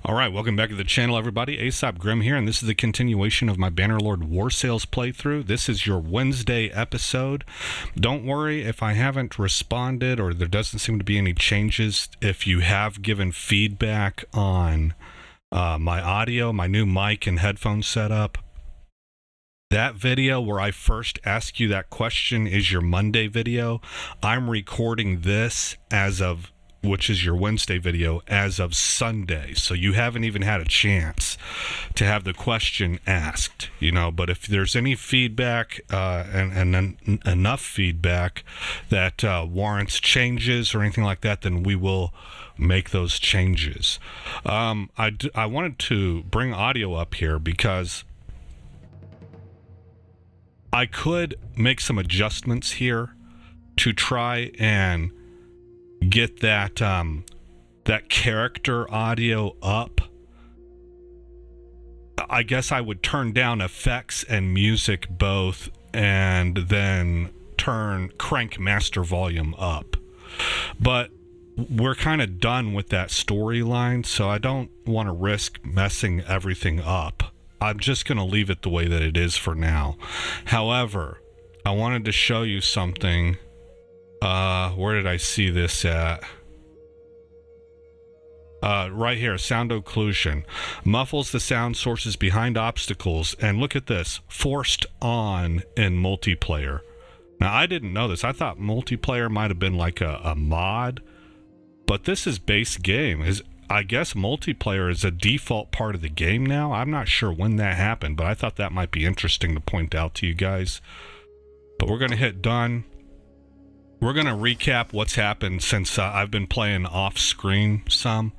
All right, welcome back to the channel, everybody. Aesop Grim here, and this is the continuation of my Bannerlord War Sales playthrough. This is your Wednesday episode. Don't worry if I haven't responded or there doesn't seem to be any changes. If you have given feedback on my audio, my new mic and headphone setup, that video where I first asked you that question is your Monday video. I'm recording this which is your Wednesday video, as of Sunday. So you haven't even had a chance to have the question asked, but if there's any feedback and enough feedback that warrants changes or anything like that, then we will make those changes. I wanted to bring audio up here because I could make some adjustments here to try and get that character audio up. I guess I would turn down effects and music both and then crank master volume up. But we're kind of done with that storyline, so I don't want to risk messing everything up. I'm just going to leave it the way that it is for now. However, I wanted to show you something. Where did I see this at? Right here, sound occlusion. Muffles the sound sources behind obstacles. And look at this, forced on in multiplayer. Now, I didn't know this. I thought multiplayer might have been like a mod, but this is base game. I guess multiplayer is a default part of the game now. I'm not sure when that happened, but I thought that might be interesting to point out to you guys. But we're going to hit done. We're going to recap what's happened since I've been playing off screen some.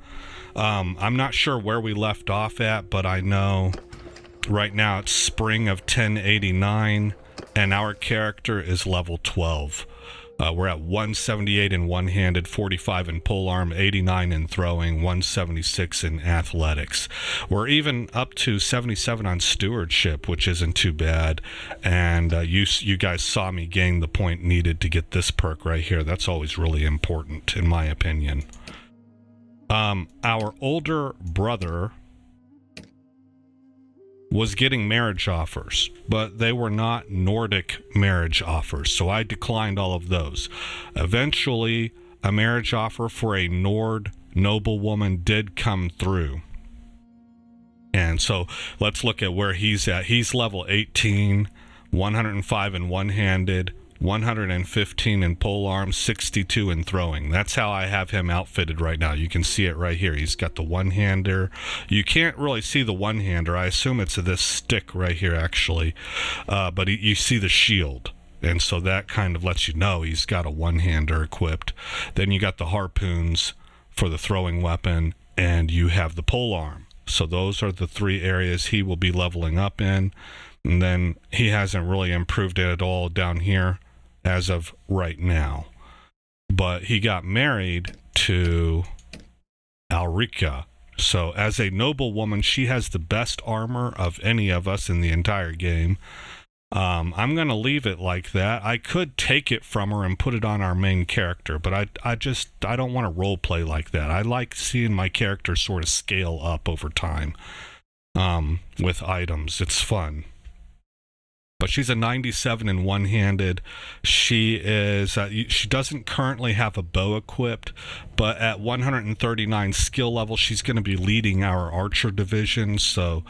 I'm not sure where we left off at, but I know right now it's spring of 1089 and our character is level 12. We're at 178 in one-handed, 45 in polearm, 89 in throwing, 176 in athletics. We're even up to 77 on stewardship, which isn't too bad. And you guys saw me gain the point needed to get this perk right here. That's always really important, in my opinion. Our older brother was getting marriage offers, but they were not Nordic marriage offers, so I declined all of those. Eventually, a marriage offer for a Nord noblewoman did come through. And so let's look at where he's at. He's level 18, 105 in one-handed, 115 in polearm, 62 in throwing. That's how I have him outfitted right now. You can see it right here. He's got the one-hander. You can't really see the one-hander. I assume it's this stick right here, actually. But you see the shield. And so that kind of lets you know he's got a one-hander equipped. Then you got the harpoons for the throwing weapon, and you have the polearm. So those are the three areas he will be leveling up in. And then he hasn't really improved it at all down here as of right now, but he got married to Alrika. So as a noblewoman, she has the best armor of any of us in the entire game. I'm going to leave it like that. I could take it from her and put it on our main character, but I don't want to role play like that. I like seeing my character sort of scale up over time with items. It's fun. But she's a 97 in one-handed. She doesn't currently have a bow equipped, but at 139 skill level, she's going to be leading our archer division. So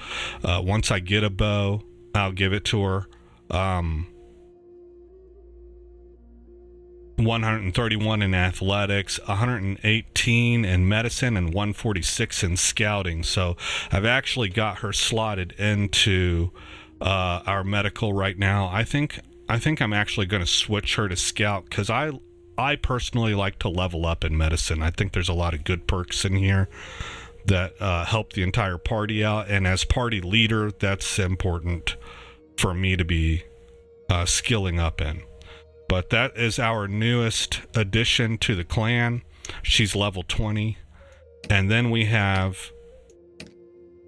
once I get a bow, I'll give it to her. 131 in athletics, 118 in medicine, and 146 in scouting. So I've actually got her slotted into our medical right now. I think I'm actually going to switch her to scout because I personally like to level up in medicine. I think there's a lot of good perks in here that help the entire party out, and as party leader, that's important for me to be skilling up in. But that is our newest addition to the clan. She's level 20. And then we have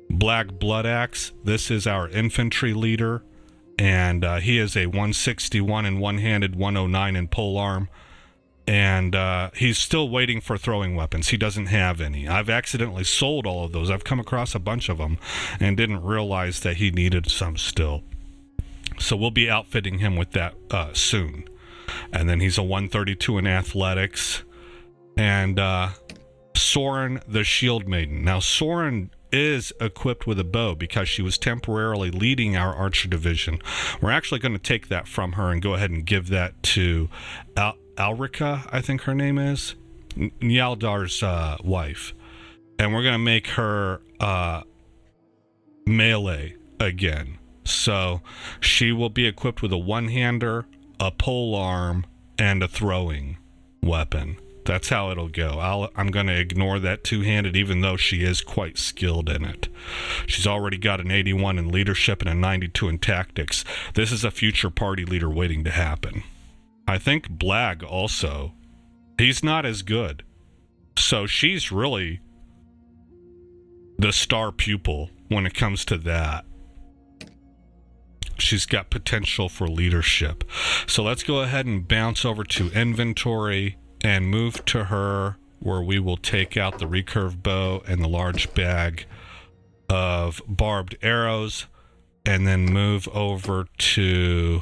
Black Blood Axe. This is our infantry leader, and he is a 161 in one-handed, 109 in polearm, And he's still waiting for throwing weapons. He doesn't have any. I've accidentally sold all of those. I've come across a bunch of them and didn't realize that he needed some still. So we'll be outfitting him with that soon. And then he's a 132 in athletics. And Soren, the Shield Maiden. Now, Soren is equipped with a bow because she was temporarily leading our archer division. We're actually going to take that from her and go ahead and give that to Alrika, I think her name is, Nyaldar's wife. And we're going to make her melee again. So she will be equipped with a one-hander, a pole arm, and a throwing weapon. That's how it'll go. I'm going to ignore that two-handed, even though she is quite skilled in it. She's already got an 81 in leadership and a 92 in tactics. This is a future party leader waiting to happen. I think Blag also, he's not as good. So she's really the star pupil when it comes to that. She's got potential for leadership. So let's go ahead and bounce over to inventory and move to her, where we will take out the recurve bow and the large bag of barbed arrows, and then move over to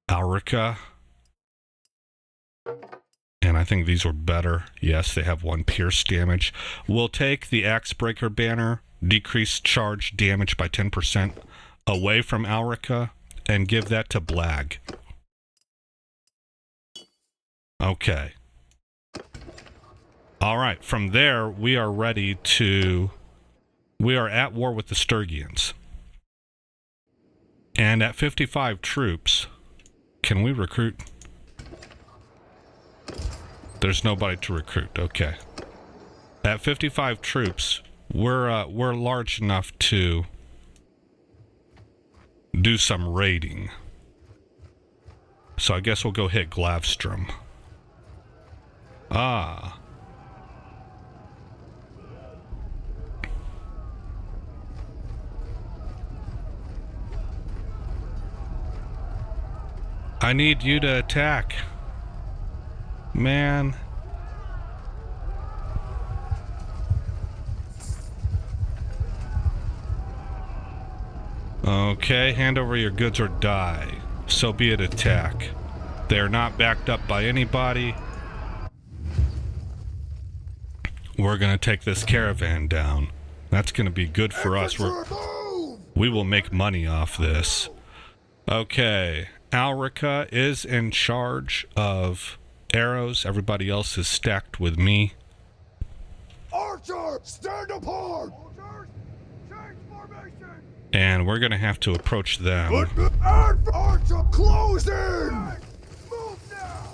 Alrika. And I think these were better. Yes, they have 1 pierce damage. We'll take the Axebreaker banner, decrease charge damage by 10% away from Alrika, and give that to Blag. Okay. All right. From there, we are ready to... We are at war with the Sturgians. And at 55 troops, can we recruit? There's nobody to recruit. Okay. At 55 troops, we're large enough to do some raiding. So I guess we'll go hit Glavstrom. Ah. I need you to attack. Man. Okay, hand over your goods or die. So be it, attack. They're not backed up by anybody. We're going to take this caravan down. That's going to be good for us. We will make money off this. Okay, Alrika is in charge of arrows. Everybody else is stacked with me. Archer, stand apart! Archers, change formation! And we're going to have to approach them. Archer, close in! Move now!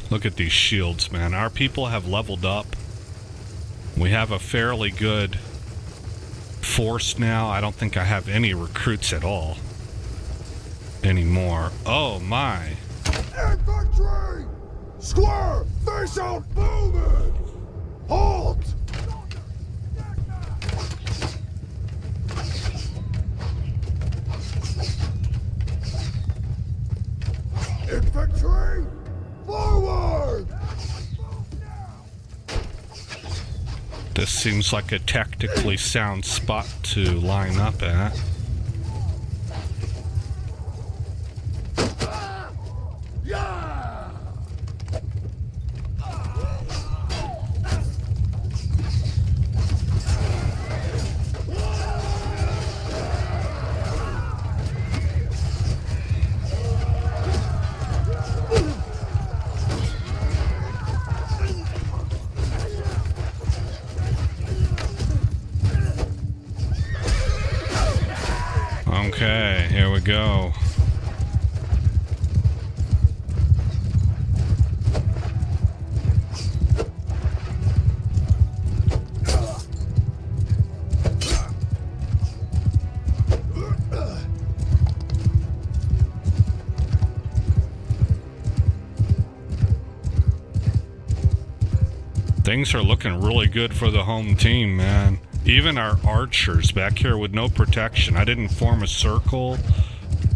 Look at these shields, man. Our people have leveled up. We have a fairly good force now. I don't think I have any recruits at all anymore. Oh my. Infantry! Square! Face out! Movement! Halt! Infantry! Forward! This seems like a tactically sound spot to line up at. Okay, here we go. Things are looking really good for the home team, man. Even our archers back here with no protection. I didn't form a circle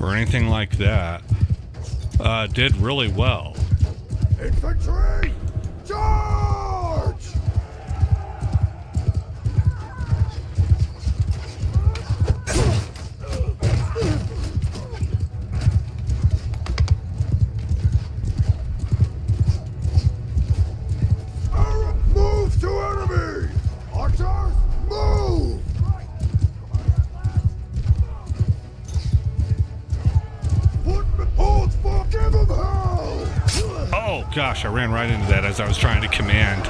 or anything like that. did really well. Infantry, charge! Move to enemy! Archers, move! Hold for, give him hell! Oh gosh, I ran right into that as I was trying to command.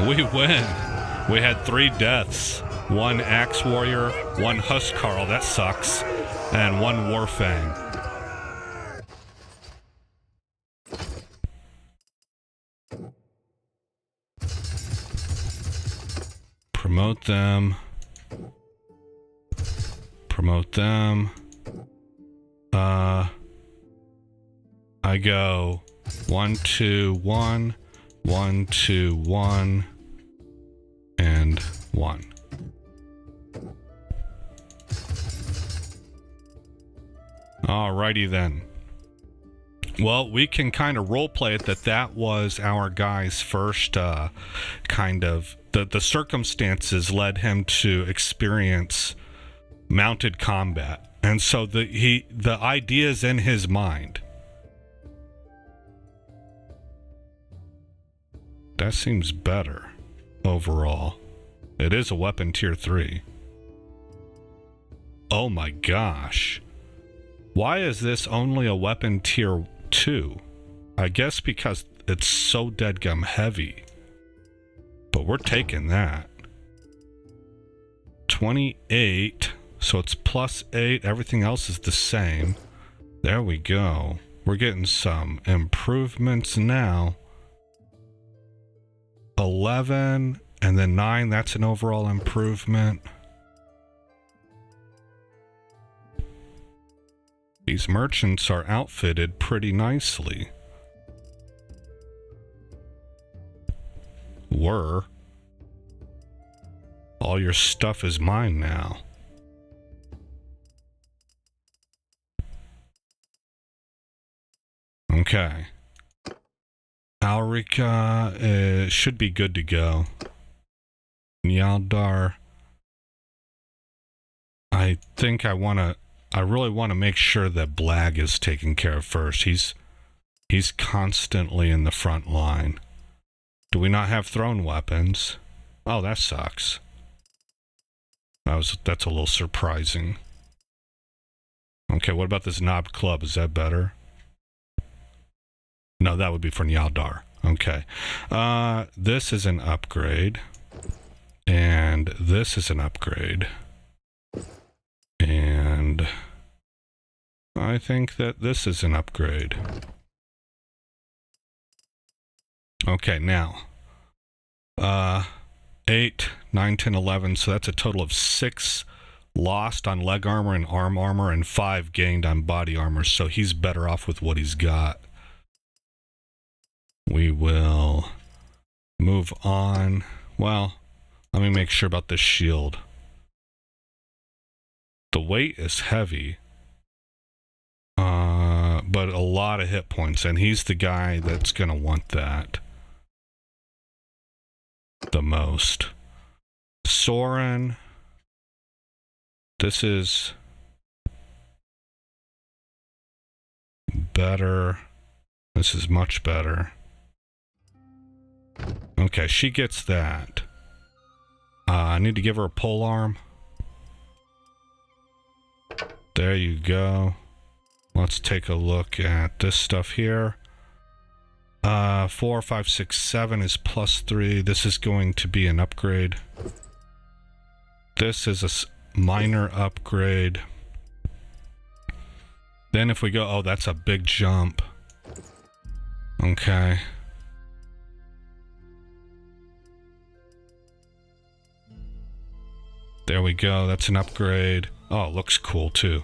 We win. We had 3 deaths. 1 Axe Warrior, 1 Huskarl, that sucks, and 1 Warfang. Promote them. Promote them. I go 1, 2, 1, 1, 2, 1, and 1. Alrighty then. Well, we can kind of roleplay it that was our guy's first kind of... The circumstances led him to experience mounted combat. And so the idea's in his mind. That seems better overall. It is a weapon tier 3. Oh my gosh. Why is this only a weapon tier 2? I guess because it's so deadgum heavy. But we're taking that. 28. So it's +8. Everything else is the same. There we go. We're getting some improvements now. 11 and then 9. That's an overall improvement. These merchants are outfitted pretty nicely. All your stuff is mine now. Okay. Alrika should be good to go. Nyaldar. I think I really want to make sure that Blag is taken care of first. He's constantly in the front line. Do we not have thrown weapons? Oh, that sucks. That's a little surprising. Okay, what about this knobbed club? Is that better? No, that would be for Nyaldar. Okay. This is an upgrade. And this is an upgrade. And I think that this is an upgrade. Okay, now. 8, 9, 10, 11. So that's a total of 6 lost on leg armor and arm armor and 5 gained on body armor. So he's better off with what he's got. We will move on. Well, let me make sure about this shield. The weight is heavy, but a lot of hit points, and he's the guy that's going to want that the most. Soren, this is better. This is much better. Okay, she gets that. I need to give her a pole arm. There you go. Let's take a look at this stuff here. 4, 5, 6, 7 is +3. This is going to be an upgrade. This is a minor upgrade. Then if we go, oh, that's a big jump. Okay. There we go. That's an upgrade. Oh, it looks cool too.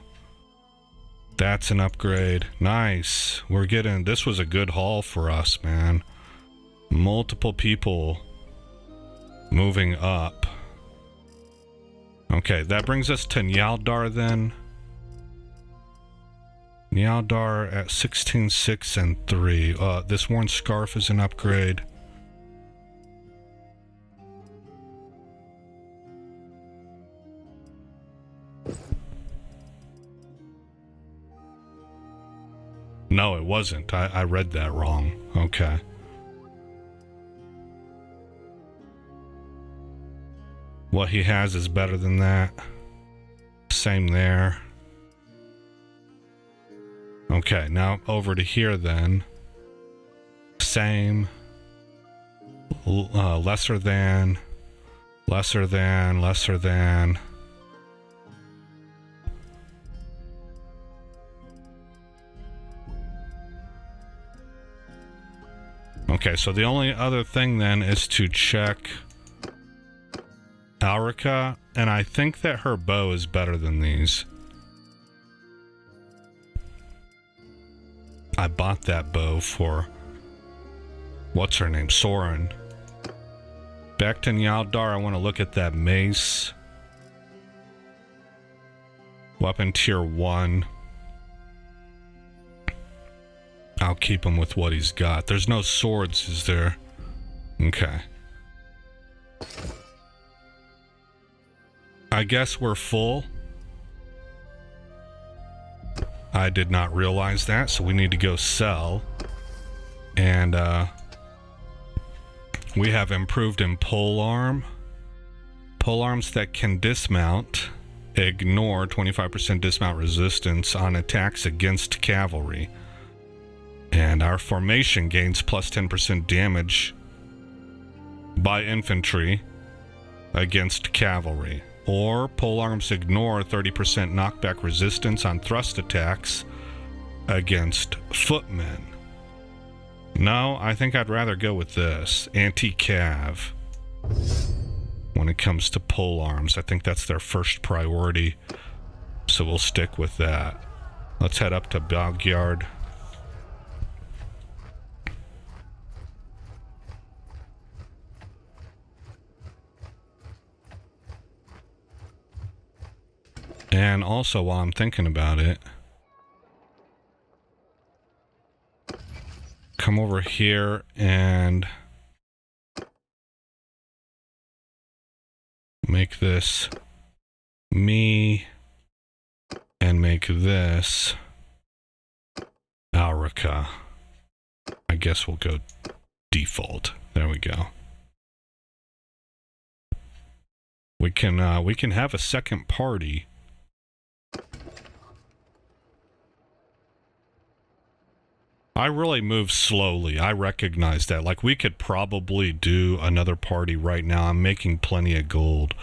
That's an upgrade. Nice. We're getting... This was a good haul for us, man. Multiple people moving up. Okay, that brings us to Nyaldar then. Nyaldar at 16.6 and 3. This worn scarf is an upgrade. No, it wasn't. I read that wrong. Okay. What he has is better than that. Same there. Okay, now over to here then. Same. Lesser than. Lesser than. Lesser than. Okay, so the only other thing then is to check Alrica, and I think that her bow is better than these. I bought that bow for... what's her name? Soren. Back to Nyaldar, I want to look at that mace. Weapon tier 1. I'll keep him with what he's got. There's no swords, is there? Okay. I guess we're full. I did not realize that, so we need to go sell. And, we have improved in polearm. Polearms that can dismount. Ignore 25% dismount resistance on attacks against cavalry. And our formation gains plus 10% damage by infantry against cavalry. Or polearms ignore 30% knockback resistance on thrust attacks against footmen. No, I think I'd rather go with this. Anti-cav. When it comes to polearms, I think that's their first priority. So we'll stick with that. Let's head up to Bogyard. And also, while I'm thinking about it, come over here and make this me and make this Alrica. I guess we'll go default. There we go. We can have a second party. I really move slowly. I recognize that. Like, we could probably do another party right now. I'm making plenty of gold.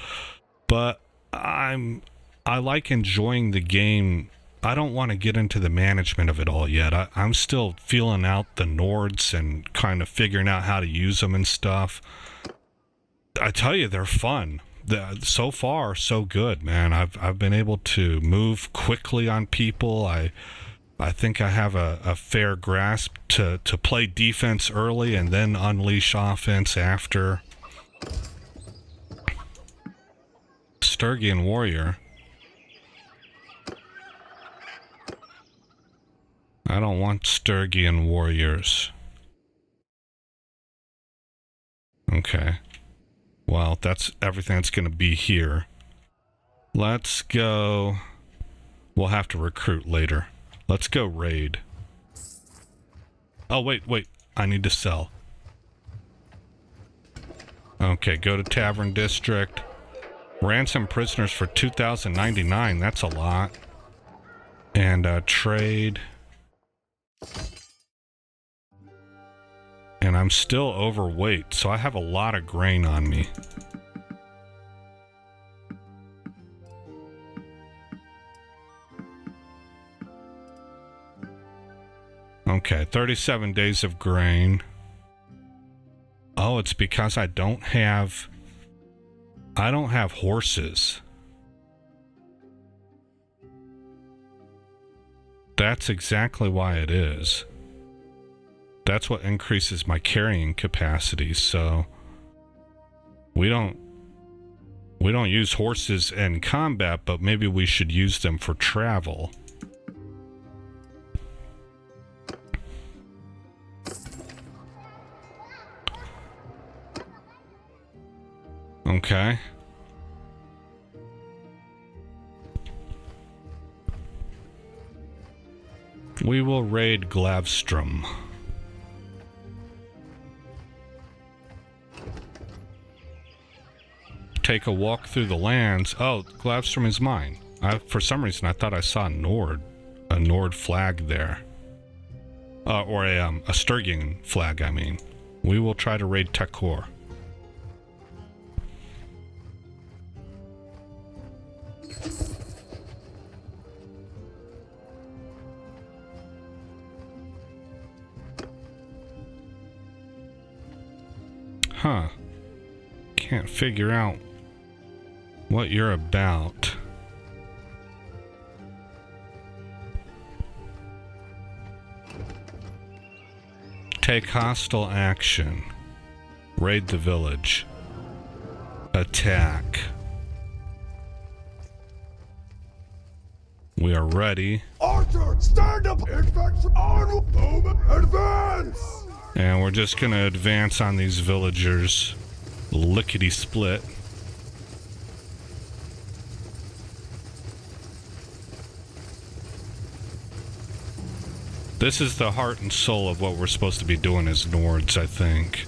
But I like enjoying the game. I don't want to get into the management of it all yet. I'm still feeling out the Nords and kind of figuring out how to use them and stuff. I tell you, they're fun. So far, so good, man. I've been able to move quickly on people. I think I have a fair grasp to play defense early and then unleash offense after. Sturgian warrior. I don't want Sturgian warriors. Okay. Well, that's everything that's going to be here. Let's go. We'll have to recruit later. Let's go raid. Oh, wait. I need to sell. Okay, go to Tavern District. Ransom prisoners for 2,099. That's a lot. And trade. And I'm still overweight, so I have a lot of grain on me. Okay, 37 days of grain. Oh, it's because I don't have horses. That's exactly why it is. That's what increases my carrying capacity, so we don't use horses in combat, but maybe we should use them for travel. Okay. We will raid Glavstrom. Take a walk through the lands. Oh, Glavstrom is mine. For some reason, I thought I saw a Nord flag there. Or a Sturgian flag, I mean. We will try to raid Tekor. Huh. Can't figure out what you're about. Take hostile action. Raid the village. Attack. We are ready. Archer, stand up! Infantry on movement, advance! And we're just gonna advance on these villagers. Lickety split. This is the heart and soul of what we're supposed to be doing as Nords, I think.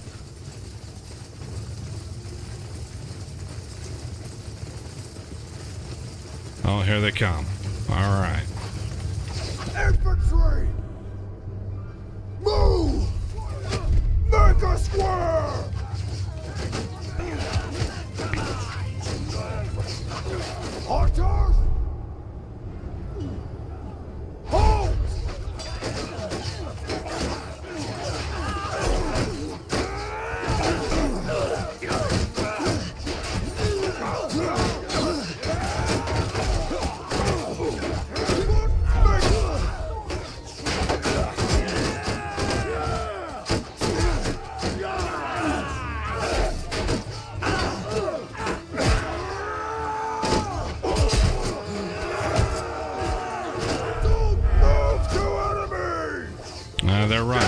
Oh, here they come. Alright. Infantry! Move! Make a square! Archers! Halt! They're right.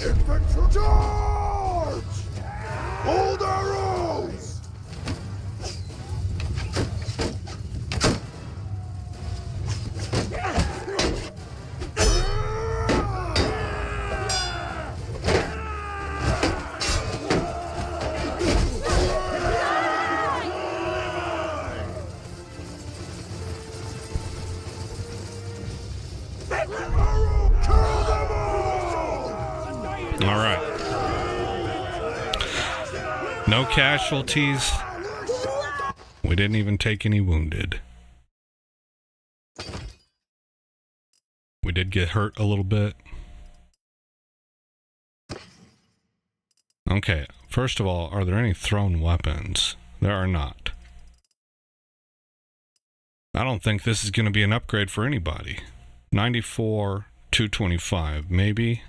Infantry charge! Hold arrows! Alright. No casualties. We didn't even take any wounded. We did get hurt a little bit. Okay, first of all, are there any thrown weapons? There are not. I don't think this is going to be an upgrade for anybody. 94, 225, maybe?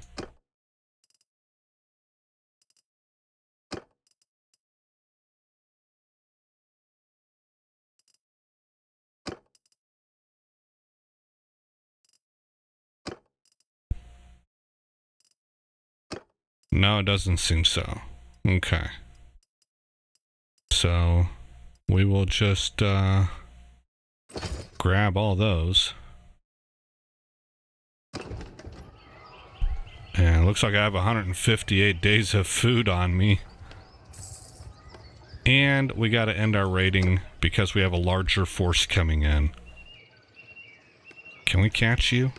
No, it doesn't seem so. Okay. So, we will just, grab all those. And it looks like I have 158 days of food on me. And we gotta end our raiding because we have a larger force coming in. Can we catch you?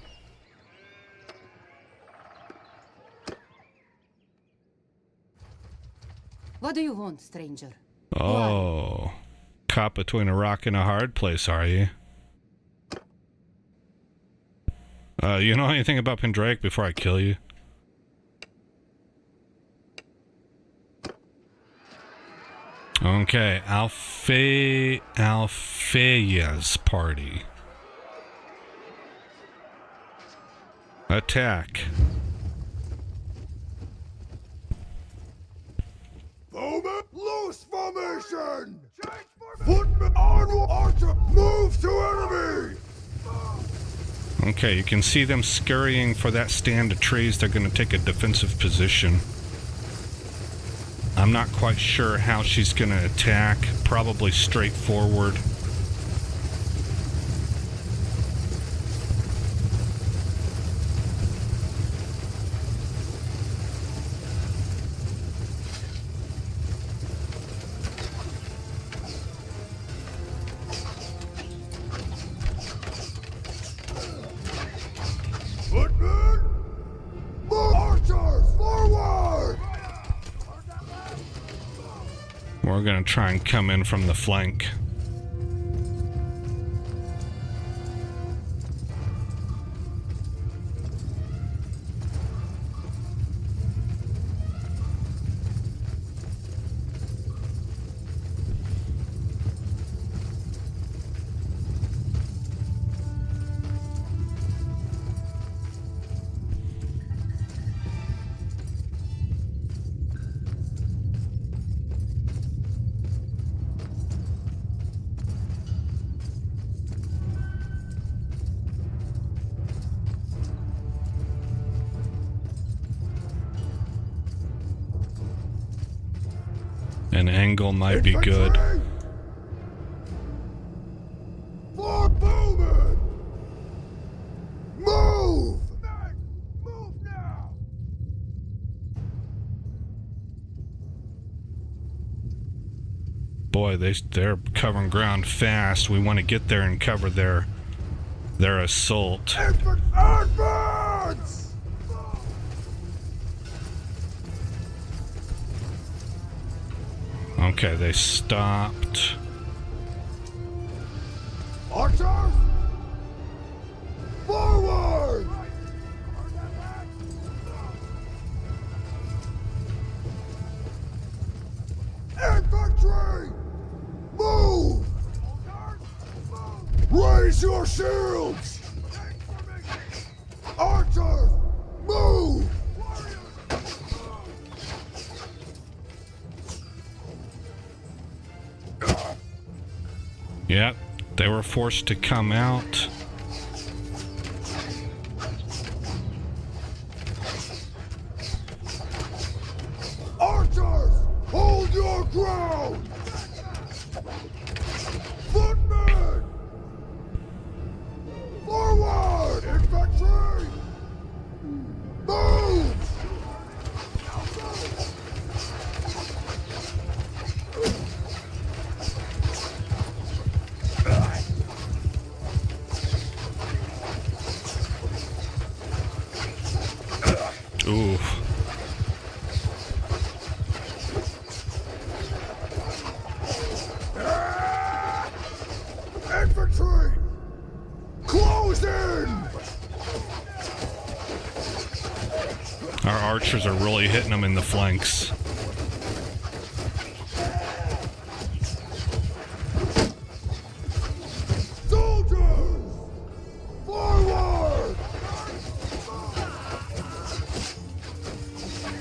What do you want, stranger? Oh, caught between a rock and a hard place, are you? You know anything about Pendraic before I kill you? Okay, Alfea's party. Attack. Bowman, loose formation! Footman on archer, move to enemy! Okay, you can see them scurrying for that stand of trees. They're going to take a defensive position. I'm not quite sure how she's going to attack. Probably straightforward. Footman! Move archers, forward! We're going to try and come in from the flank. An angle might be good. For Bowman! Move! Move now! Boy, they're covering ground fast. We want to get there and cover their assault. Advance! Okay, they stopped. Archers! Forward! Infantry! Move! Raise your shields! Archers! Move! Yep, they were forced to come out. Archers! Hold your ground! Footmen! Forward! Infantry! Move! Ooh. Infantry! Close in! Our archers are really hitting them in the flanks. Soldiers! Forward!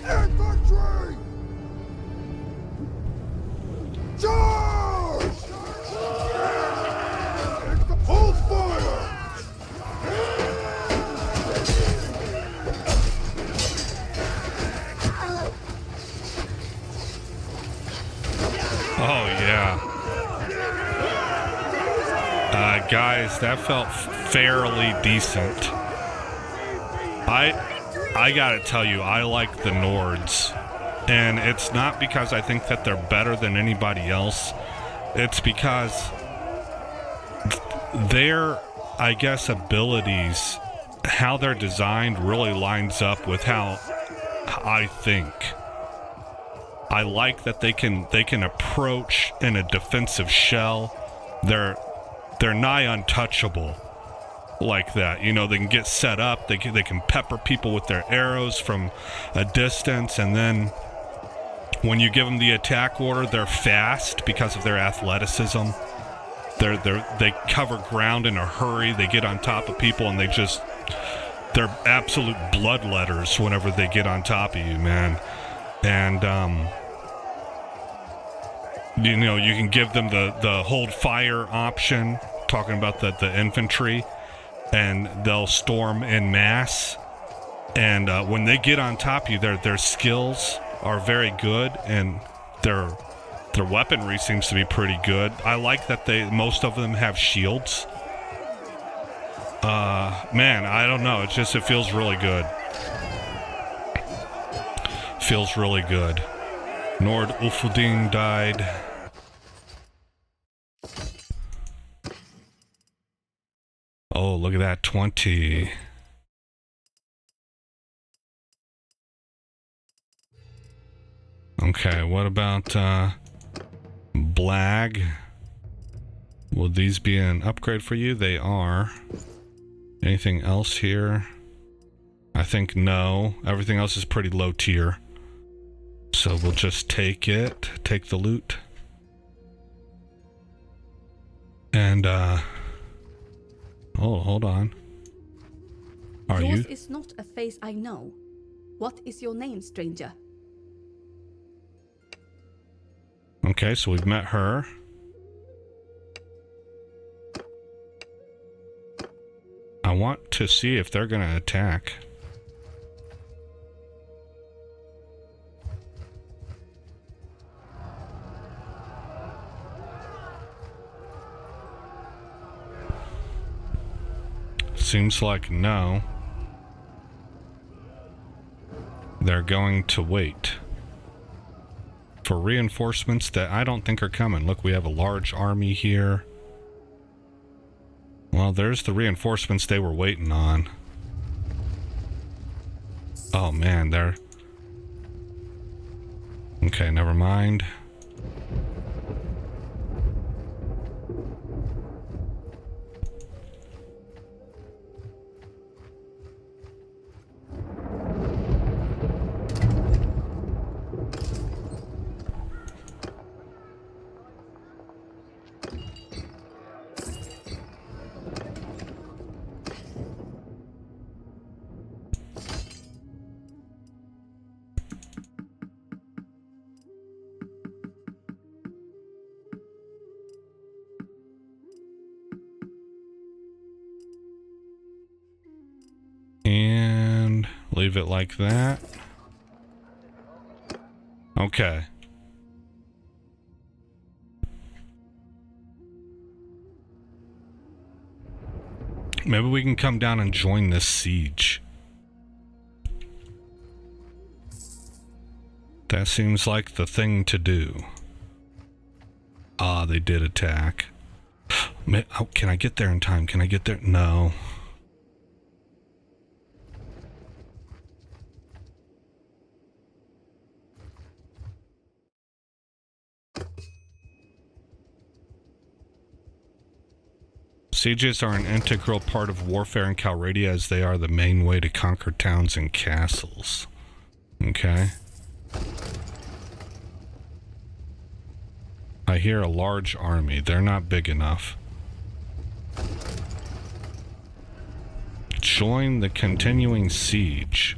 Infantry! Charge! Hold fire! Oh, yeah. Guys, that felt fairly decent. I gotta tell you, I like the Nords. And it's not because I think that they're better than anybody else. It's because their, I guess, abilities, how they're designed really lines up with how I think. I like that they can approach in a defensive shell. They're nigh untouchable like that. You know, they can get set up. They can pepper people with their arrows from a distance, and then When you give them the attack order, they're fast because of their athleticism. They cover ground in a hurry. They get on top of people, and they're absolute bloodletters whenever they get on top of you, man. And you know, you can give them the hold fire option, talking about the infantry, and they'll storm en masse. And when they get on top of you, their skills are very good, and their weaponry seems to be pretty good. I like that most of them have shields. Man, I don't know. It feels really good. Feels really good. Nord Ulfuding died. Oh, look at that, 20. Okay, what about Blag? Will these be an upgrade for you? They are. Anything else here? I think no. Everything else is pretty low tier. So we'll just take it. Take the loot. And, oh, hold on. Are Yours you? is not a face I know. What is your name, stranger? Okay, so we've met her. I want to see if they're gonna attack. Seems like no. They're going to wait for reinforcements that I don't think are coming. Look, we have a large army here. Well, there's the reinforcements they were waiting on. Oh man, they're... Okay, never mind. And leave it like that. Okay. Maybe we can come down and join this siege. That seems like the thing to do. Ah, they did attack. Oh, can I get there in time? Can I get there? No. Sieges are an integral part of warfare in Calradia, as they are the main way to conquer towns and castles. Okay. I hear a large army. They're not big enough. Join the continuing siege.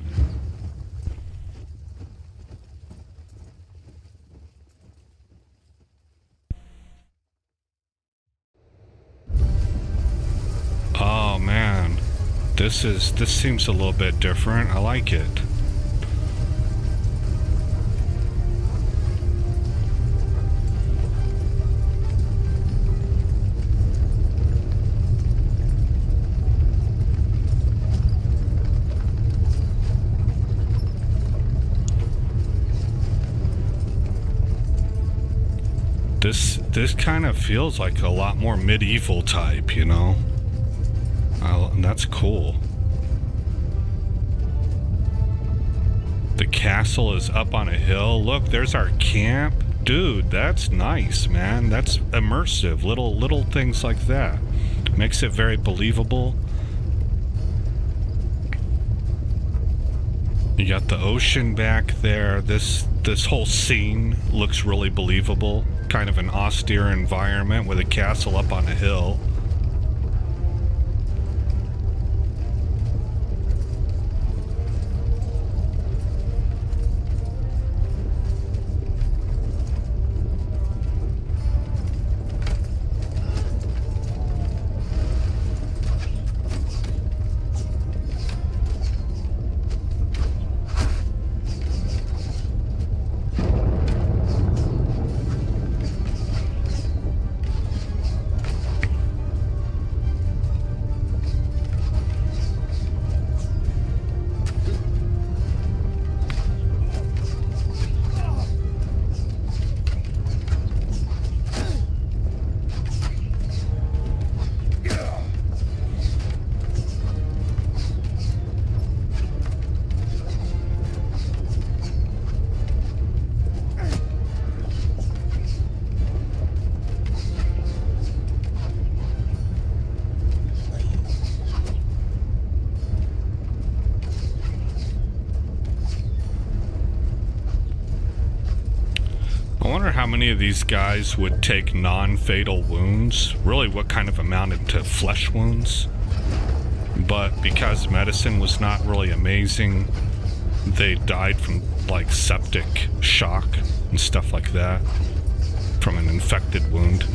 Oh man, this seems a little bit different. I like it. This kind of feels like a lot more medieval type, you know? That's cool. The castle is up on a hill. Look, there's our camp. Dude, that's nice, man. That's immersive. Little things like that. Makes it very believable. You got the ocean back there. This This whole scene looks really believable. Kind of an austere environment with a castle up on a hill. I wonder how many of these guys would take non-fatal wounds. Really, what kind of amounted to flesh wounds. But because medicine was not really amazing, they died from, like, septic shock and stuff like that. From an infected wound.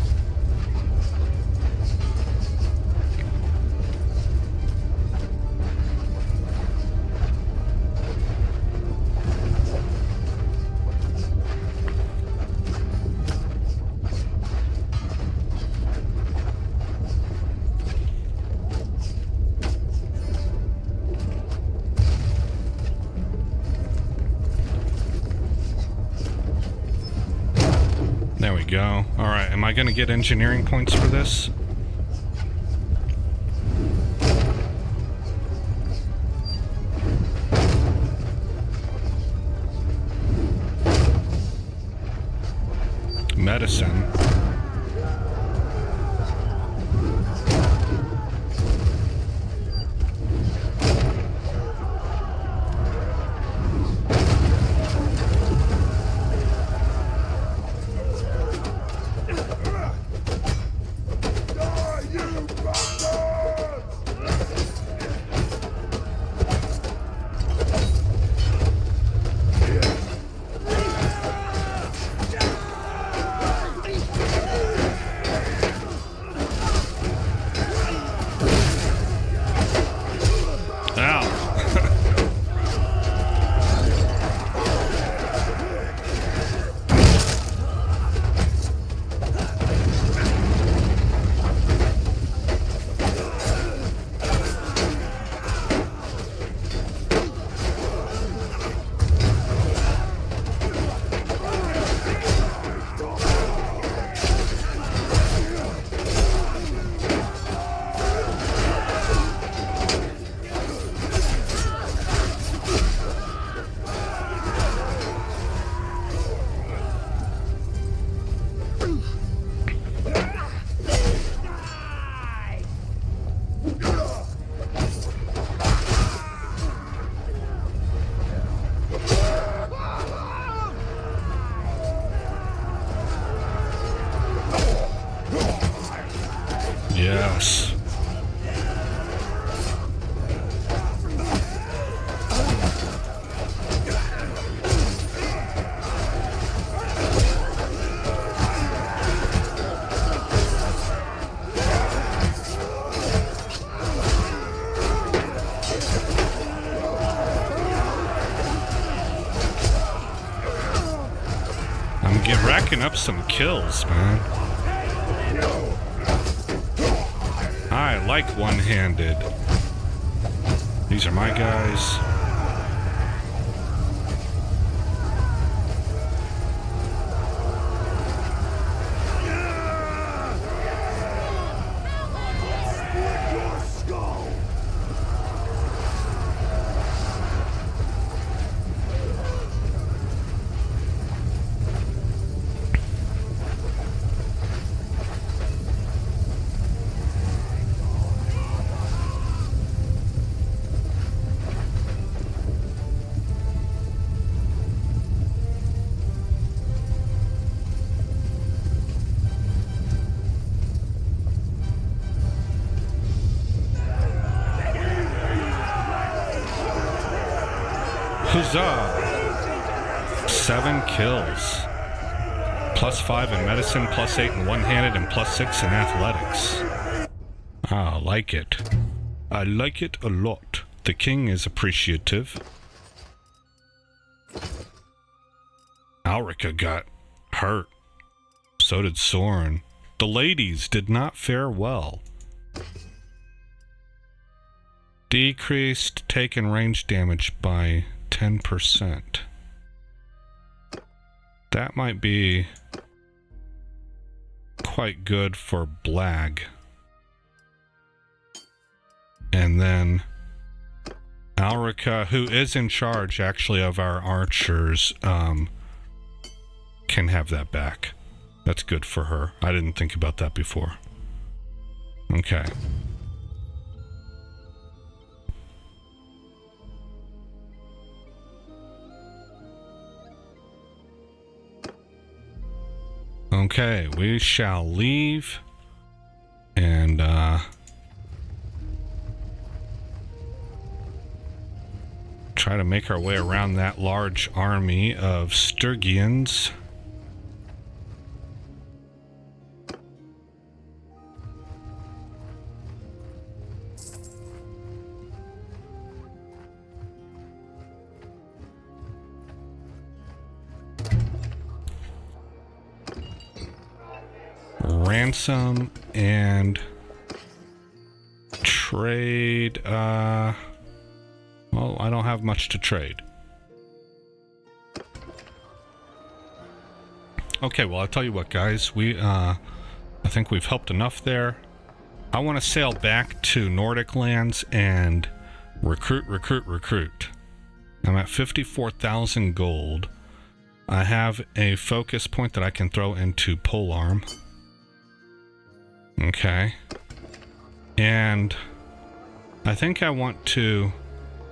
There we go. Alright, am I gonna get engineering points for this? Medicine. Yes. I'm racking up some kills, man. I like one-handed. These are my guys. Huzzah! 7 kills. +5 in medicine, +8 in one-handed, and +6 in athletics. I like it. I like it a lot. The king is appreciative. Alrica got hurt. So did Soren. The ladies did not fare well. Decreased taken range damage by 10%. That might be quite good for Blag. And then Alrica, who is in charge actually of our archers, can have that back. That's good for her. I didn't think about that before. Okay. Okay, we shall leave and try to make our way around that large army of Sturgians. Ransom and trade. Well, I don't have much to trade. Okay, well, I'll tell you what, guys. I think we've helped enough there. I want to sail back to Nordic lands and recruit. I'm at 54,000 gold. I have a focus point that I can throw into Polearm. Okay. And I think I want to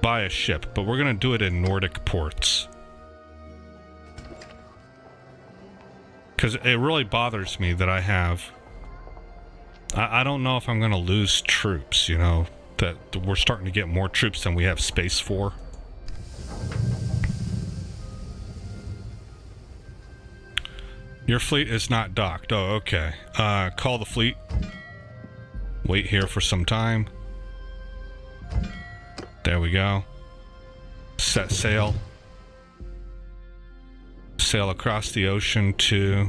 buy a ship, but we're going to do it in Nordic ports. Because it really bothers me that I have... I don't know if I'm going to lose troops, you know, that we're starting to get more troops than we have space for. Your fleet is not docked. Oh, okay. Call the fleet. Wait here for some time. There we go. Set sail. Sail across the ocean to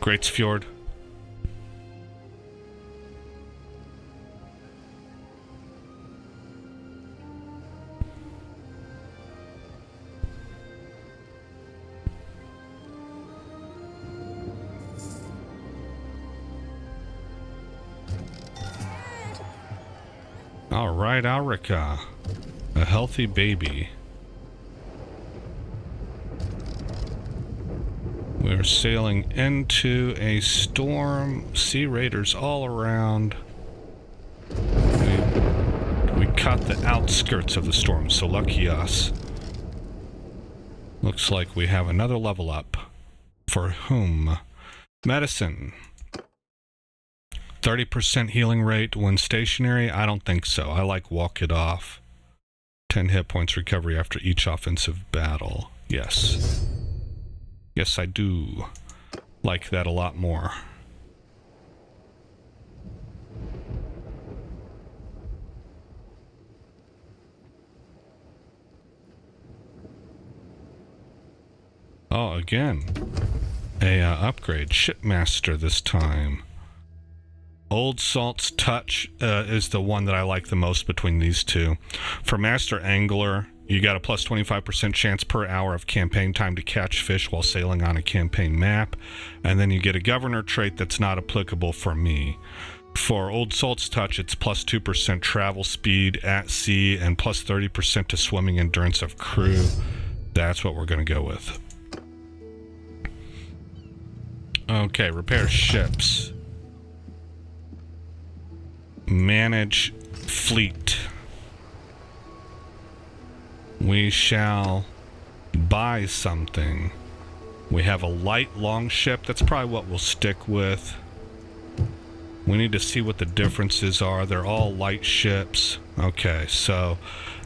Greatsfjord. All right, Alrica, a healthy baby. We're sailing into a storm. Sea raiders all around. We caught the outskirts of the storm, so lucky us. Looks like we have another level up. For whom? Medicine. 30% healing rate when stationary? I don't think so. I like walk it off. 10 hit points recovery after each offensive battle. Yes. Yes, I do like that a lot more. Oh, again. A upgrade. Shipmaster this time. Old Salt's Touch is the one that I like the most between these two. For Master Angler, you got a plus 25% chance per hour of campaign time to catch fish while sailing on a campaign map. And then you get a Governor trait that's not applicable for me. For Old Salt's Touch, it's plus 2% travel speed at sea and plus 30% to swimming endurance of crew. That's what we're going to go with. Okay, repair ships. Manage fleet. We shall buy something. We have a light longship. That's probably what we'll stick with. We need to see what the differences are. They're all light ships. Okay, so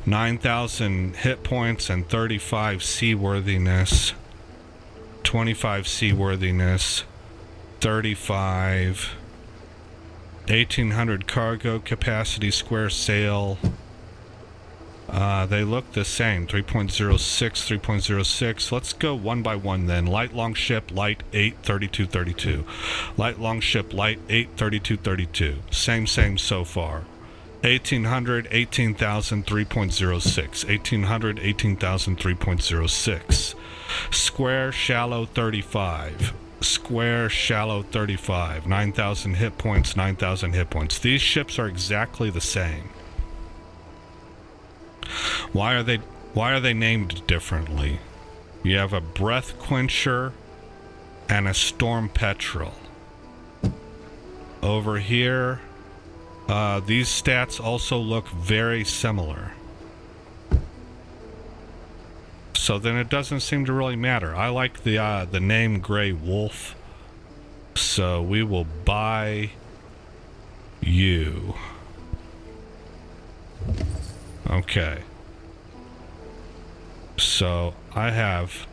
9,000 hit points and 35 seaworthiness. 25 seaworthiness. 35. 1,800 cargo capacity, square sail. They look the same. 3.06, 3.06. Let's go one by one then. Light longship, light 8, 32, 32. Light longship, light 8, 32, 32. Same so far. 1,800, 18,000, 3.06. 1,800, 18,000, 3.06. Square, shallow, 35. Square, shallow, 35. 9,000 hit points, 9,000 hit points. These ships are exactly the same. Why are they named differently? You have a breath quencher and a storm petrel. Over here, these stats also look very similar. So then it doesn't seem to really matter. I like the name Grey Wolf, so we will buy you. Okay. So I have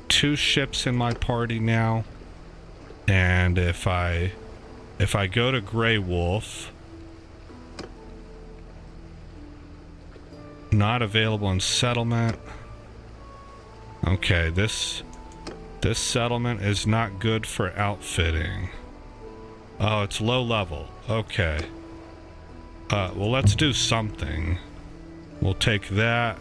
2 ships in my party now, and if I go to Grey Wolf, not available in settlement. Okay, this settlement is not good for outfitting. Oh, it's low level. Okay. Well, let's do something. We'll take that.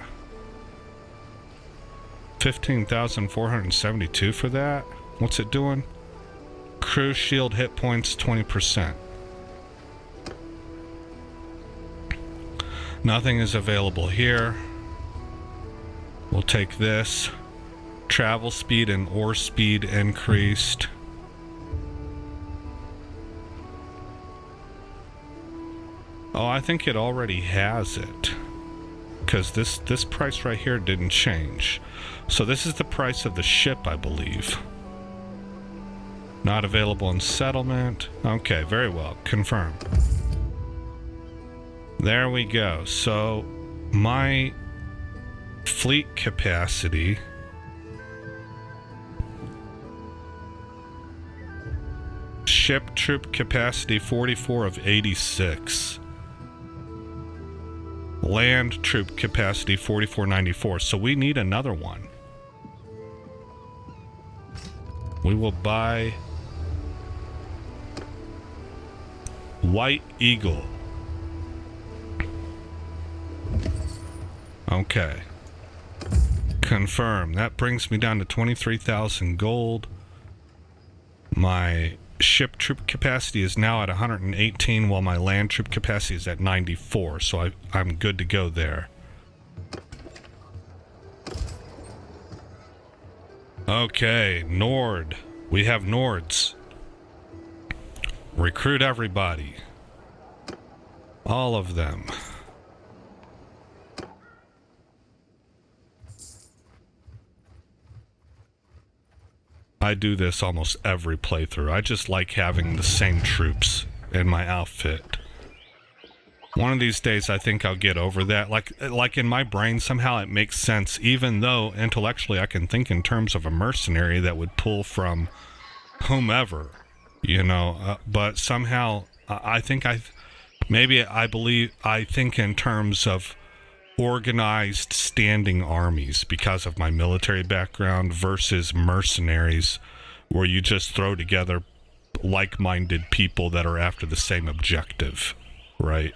15,472 for that. What's it doing? Crew shield hit points 20%. Nothing is available here. We'll take this. Travel speed and oar speed increased. Oh, I think it already has it, because this price right here didn't change. So this is the price of the ship, I believe. Not available in settlement. Okay, very well. Confirm. There we go. So my fleet capacity, ship troop capacity 44 of 86. Land troop capacity 4494. So we need another one. We will buy White Eagle. Okay. Confirm. That brings me down to 23,000 gold. My ship troop capacity is now at 118, while my land troop capacity is at 94, so I'm good to go there. Okay, Nord. We have Nords. Recruit everybody. All of them. I do this almost every playthrough. I just like having the same troops in my outfit. One of these days I think I'll get over that. Like in my brain somehow it makes sense, even though intellectually I can think in terms of a mercenary that would pull from whomever, you know, but somehow I think I think in terms of organized standing armies because of my military background versus mercenaries where you just throw together like-minded people that are after the same objective, right?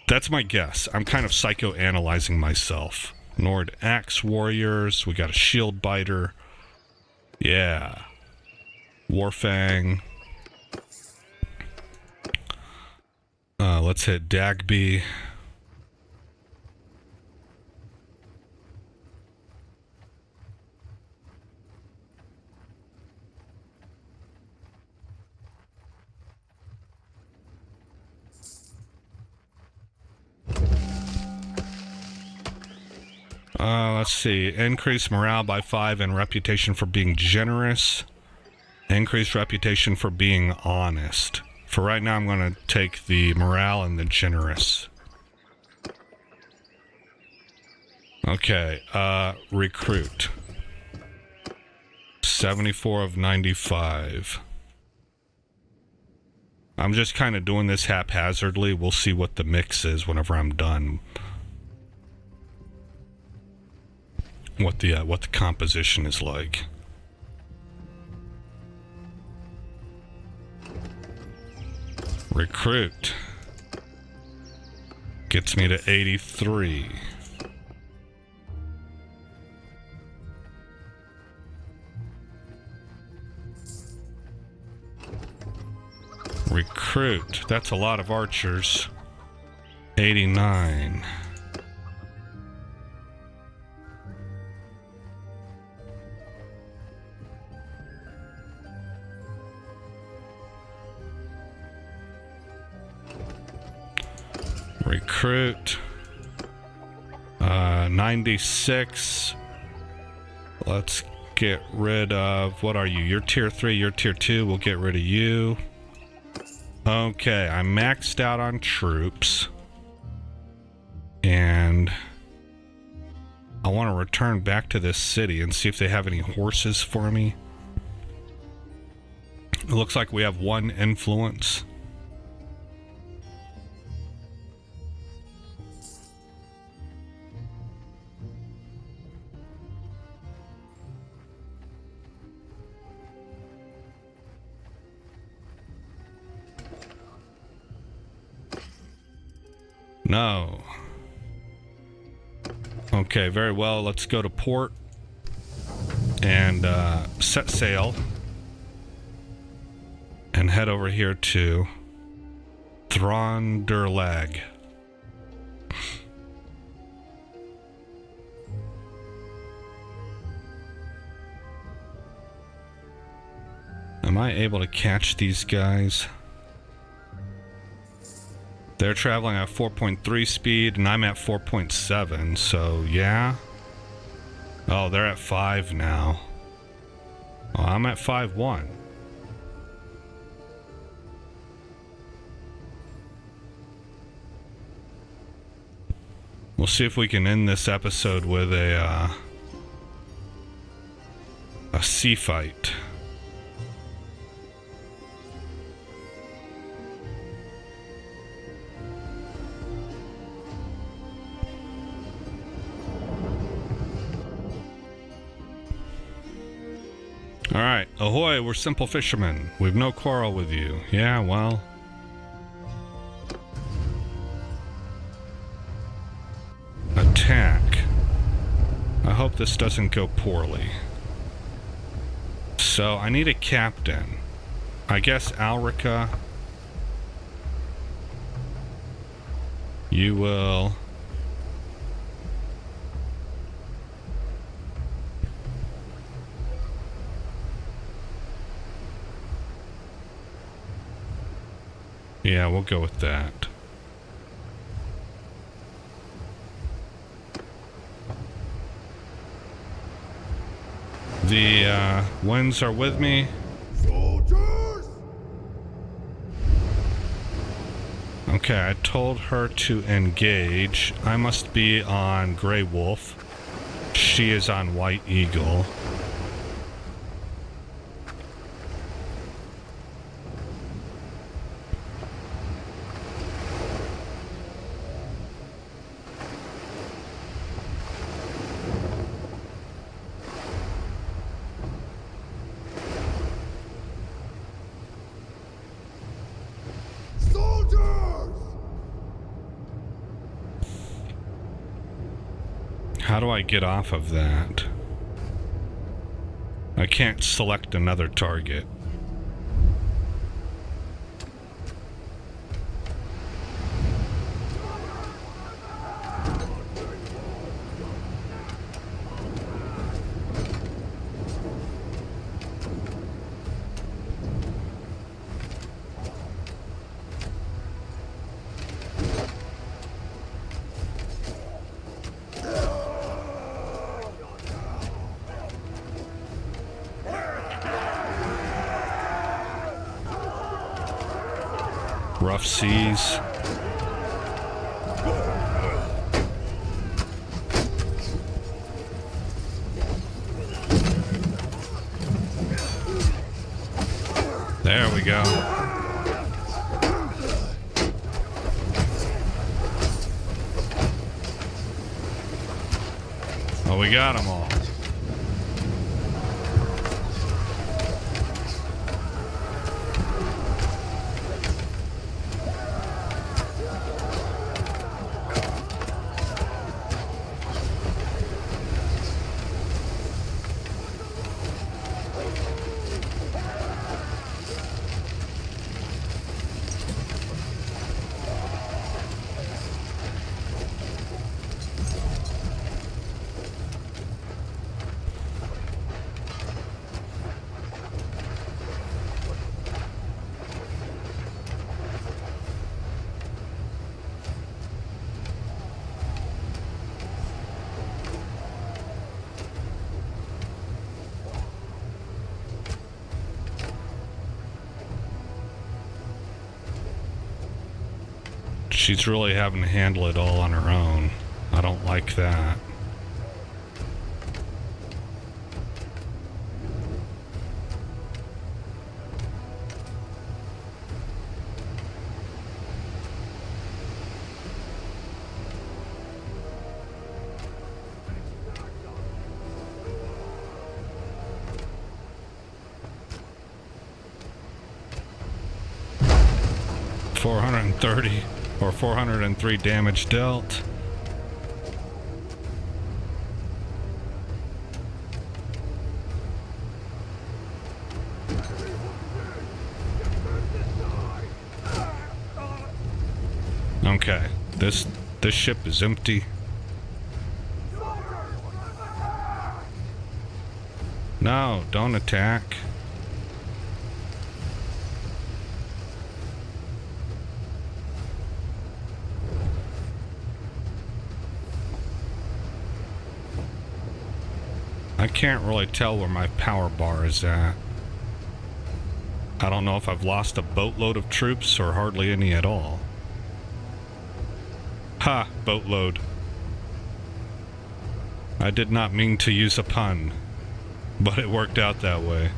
That's my guess. I'm kind of psychoanalyzing myself. Nord Axe Warriors, we got a Shield Biter. Yeah. Warfang. Let's hit Dagby. Let's see. Increase morale by 5 and reputation for being generous. Increase reputation for being honest. For right now, I'm going to take the morale and the generous. Okay, recruit. 74 of 95. I'm just kind of doing this haphazardly. We'll see what the mix is whenever I'm done. What the composition is like. Recruit. Gets me to 83. Recruit. That's a lot of archers. 89. Recruit. 96. Let's get rid of... What are you? You're tier 3, you're tier 2. We'll get rid of you. Okay, I'm maxed out on troops. And I want to return back to this city and see if they have any horses for me. It looks like we have 1 influence. No. Okay, very well. Let's go to port and set sail and head over here to Thronderlag. Am I able to catch these guys? They're traveling at 4.3 speed, and I'm at 4.7, so yeah. Oh, they're at 5 now. Oh, I'm at 5.1. We'll see if we can end this episode with a sea fight. Alright, ahoy, we're simple fishermen. We've no quarrel with you. Yeah, well. Attack. I hope this doesn't go poorly. So, I need a captain. I guess Alrica. You will... Yeah, we'll go with that. The winds are with me. Soldiers! Okay, I told her to engage. I must be on Grey Wolf. She is on White Eagle. How do I get off of that? I can't select another target. Rough seas. There we go. Oh, we got them all. She's really having to handle it all on her own. I don't like that. $430 or 403 damage dealt. Okay, this ship is empty. No, don't attack. I can't really tell where my power bar is at. I don't know if I've lost a boatload of troops or hardly any at all. Ha! Boatload. I did not mean to use a pun, but it worked out that way.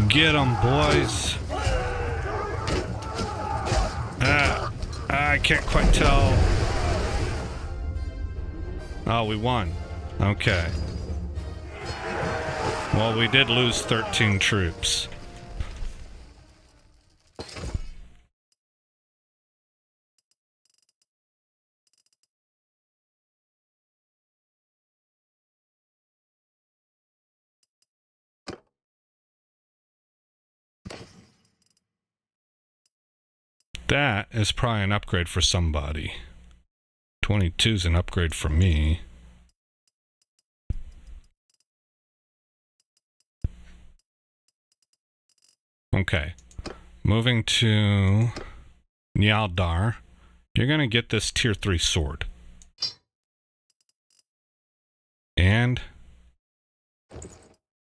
Get 'em, boys. I can't quite tell. Oh, we won. Okay. Well, we did lose 13 troops. That is probably an upgrade for somebody. 22 is an upgrade for me. Okay. Moving to Nyaldar. You're going to get this tier 3 sword. And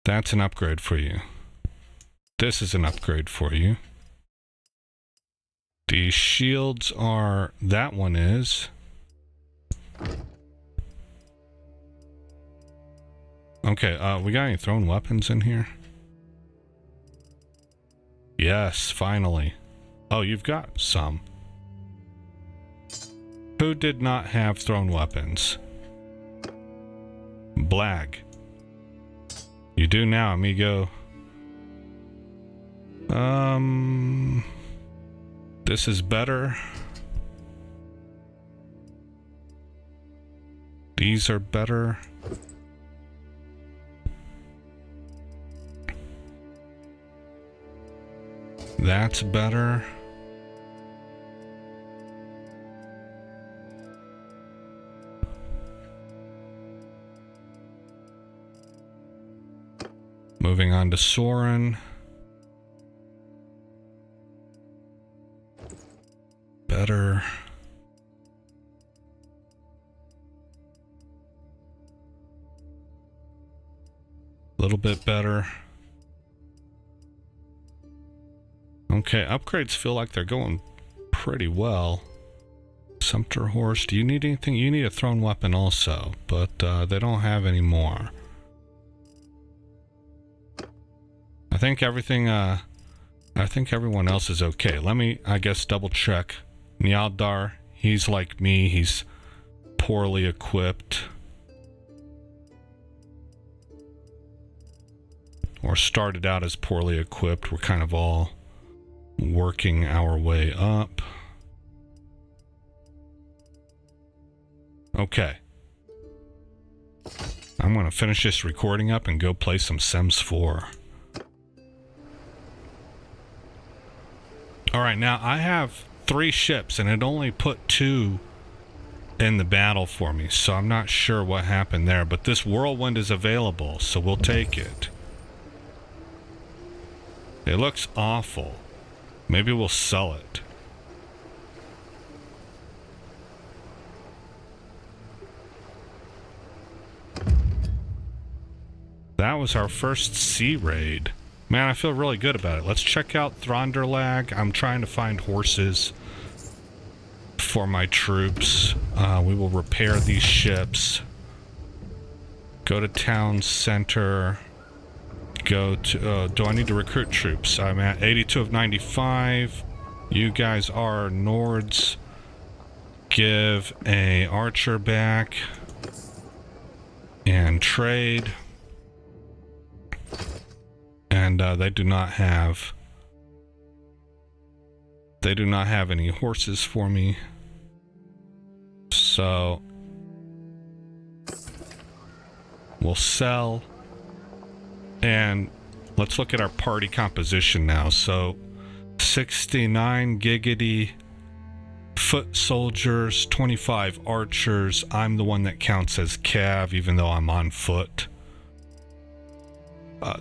that's an upgrade for you. This is an upgrade for you. The shields are, that one is. Okay, we got any thrown weapons in here? Yes, finally. Oh, you've got some. Who did not have thrown weapons? Blag. You do now, amigo. This is better. These are better. That's better. Moving on to Soren. Better. A little bit better. Okay, upgrades feel like they're going pretty well. Sumpter horse, do you need anything? You need a thrown weapon also, but they don't have any more. I think everything, I think everyone else is okay. Let me, I guess, double check. Nyaldar, he's like me, he's poorly equipped. Or started out as poorly equipped. We're kind of all working our way up. Okay. I'm going to finish this recording up and go play some Sims 4. Alright, now I have 3 ships and it only put 2 in the battle for me, so I'm not sure what happened there, but this whirlwind is available, so we'll take it. It looks awful. Maybe we'll sell it. That was our first sea raid. Man, I feel really good about it. Let's check out Thronderlag. I'm trying to find horses for my troops. We will repair these ships. Go to town center. Go to, do I need to recruit troops? I'm at 82 of 95. You guys are Nords. Give a archer back. And trade. And they do not have any horses for me. So we'll sell. And let's look at our party composition now. So 69 giggity foot soldiers, 25 archers. I'm the one that counts as cav, even though I'm on foot.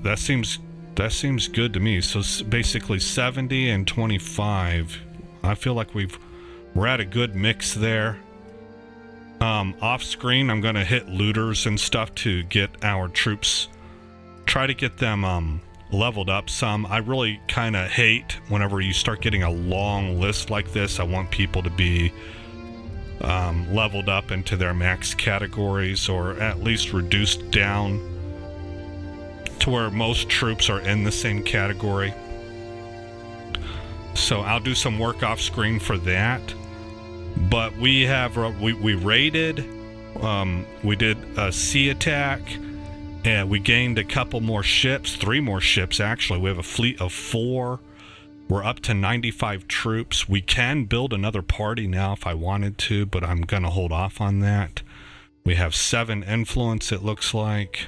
That seems good to me. So basically 70 and 25. I feel like we're at a good mix there. Off screen, I'm gonna hit looters and stuff to get our troops. Try to get them leveled up some. I really kind of hate whenever you start getting a long list like this. I want people to be leveled up into their max categories, or at least reduced down to where most troops are in the same category. So I'll do some work off screen for that. But we have we raided, we did a sea attack, and we gained a couple more ships, 3 more ships actually. We have a fleet of 4. We're up to 95 troops. We can build another party now if I wanted to, but I'm gonna hold off on that. We have 7 influence, it looks like.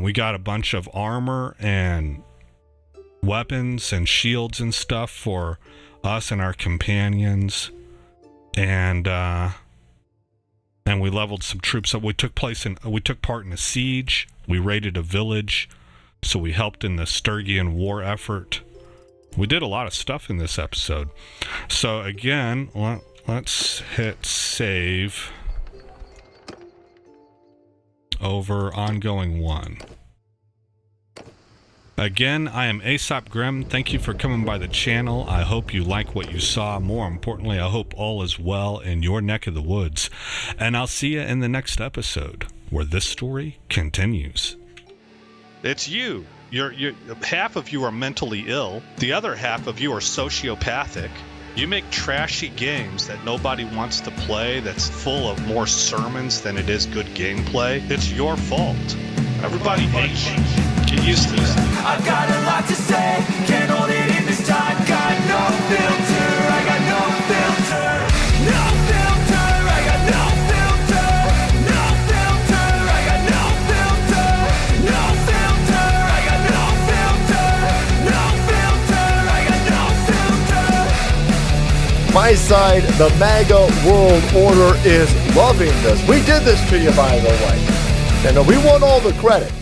We got a bunch of armor and weapons and shields and stuff for us and our companions. And we leveled some troops up. We took part in a siege. We raided a village. So we helped in the Sturgian war effort. We did a lot of stuff in this episode. So again, let's hit save. Over ongoing 1. Again, I am Aesop Grimm. Thank you for coming by the channel. I hope you like what you saw. More importantly, I hope all is well in your neck of the woods. And I'll see you in the next episode, where this story continues. It's you. You're half of you are mentally ill. The other half of you are sociopathic. You make trashy games that nobody wants to play, that's full of more sermons than it is good gameplay. It's your fault. Everybody hates you. Get used to that. I've got a lot to say, can't hold it in this time. Got no filter, I got no filter. No filter, I got no filter. No filter, I got no filter. No filter, I got no filter. No filter, I got no filter. My side, the MAGA world order, is loving this. We did this to you, by the way. And we want all the credit.